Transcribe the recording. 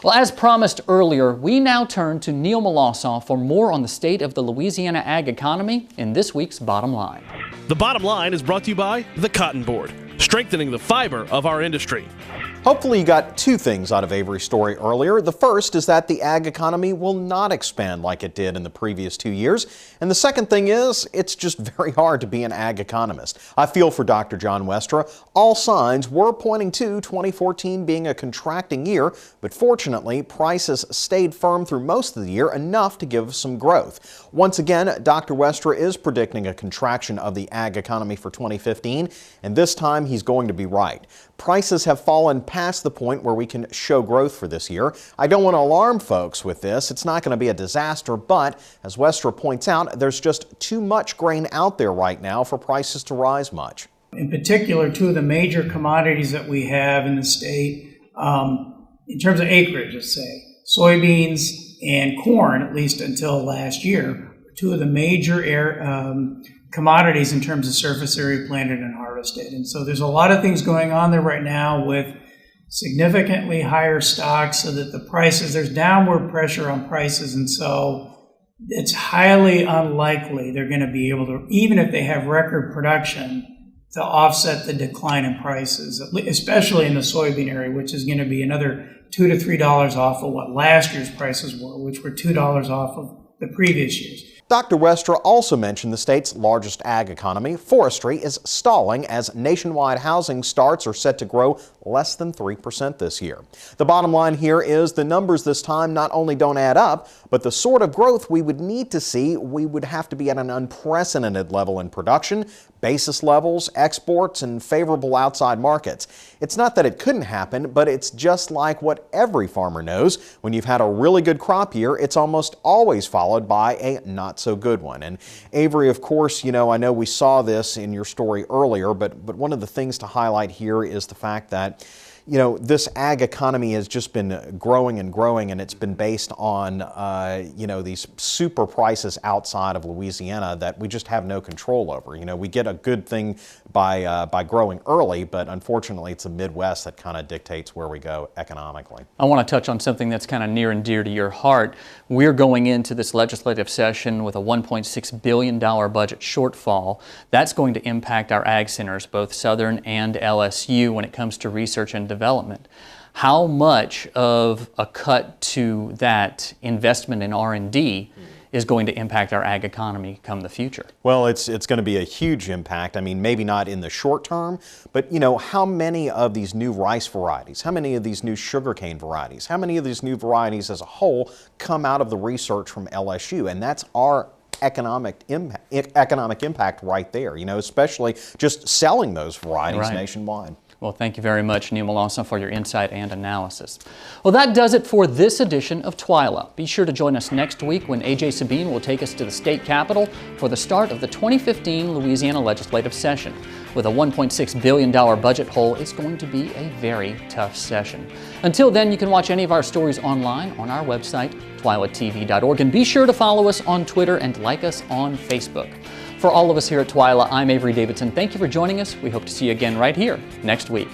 Well, as promised earlier, we now turn to Neil Melancon for more on the state of the Louisiana ag economy in this week's Bottom Line. The Bottom Line is brought to you by the Cotton Board, strengthening the fiber of our industry. Hopefully you got two things out of Avery's story earlier. The first is that the ag economy will not expand like it did in the previous 2 years. And the second thing is, it's just very hard to be an ag economist. I feel for Dr. John Westra. All signs were pointing to 2014 being a contracting year, but fortunately, prices stayed firm through most of the year, enough to give some growth. Once again, Dr. Westra is predicting a contraction of the ag economy for 2015, and this time he's going to be right. Prices have fallen past the point where we can show growth for this year. I don't want to alarm folks with this. It's not going to be a disaster, but as Westra points out, there's just too much grain out there right now for prices to rise much. In particular, two of the major commodities that we have in the state, in terms of acreage, let's say, soybeans and corn, at least until last year, two of the major commodities in terms of surface area planted and harvested. And so there's a lot of things going on there right now with significantly higher stocks, so that the prices, there's downward pressure on prices, and so it's highly unlikely they're going to be able to, even if they have record production, to offset the decline in prices, especially in the soybean area, which is going to be another $2 to $3 off of what last year's prices were, which were $2 off of the previous year's. Dr. Westra also mentioned the state's largest ag economy, forestry, is stalling as nationwide housing starts are set to grow less than 3% this year. The bottom line here is the numbers this time not only don't add up, but the sort of growth we would need to see, we would have to be at an unprecedented level in production, basis levels, exports, and favorable outside markets. It's not that it couldn't happen, but it's just like what every farmer knows. When you've had a really good crop year, it's almost always followed by a not so good one. And Avery, of course, I know we saw this in your story earlier, but one of the things to highlight here is the fact that this ag economy has just been growing and growing, and it's been based on, these super prices outside of Louisiana that we just have no control over. We get a good thing by growing early, but unfortunately it's the Midwest that kind of dictates where we go economically. I want to touch on something that's kind of near and dear to your heart. We're going into this legislative session with a $1.6 billion budget shortfall. That's going to impact our ag centers, both Southern and LSU, when it comes to research and development. How much of a cut to that investment in R&D is going to impact our ag economy come the future? Well, it's going to be a huge impact. I mean, maybe not in the short term, but how many of these new rice varieties, how many of these new sugarcane varieties, how many of these new varieties as a whole come out of the research from LSU? And that's our economic impact right there, especially just selling those varieties nationwide. Well, thank you very much, Neil Melancon, for your insight and analysis. Well, that does it for this edition of TWILA. Be sure to join us next week when A.J. Sabine will take us to the state capitol for the start of the 2015 Louisiana legislative session. With a $1.6 billion budget hole, it's going to be a very tough session. Until then, you can watch any of our stories online on our website, twilatv.org, and be sure to follow us on Twitter and like us on Facebook. For all of us here at TWILA, I'm Avery Davidson. Thank you for joining us. We hope to see you again right here next week.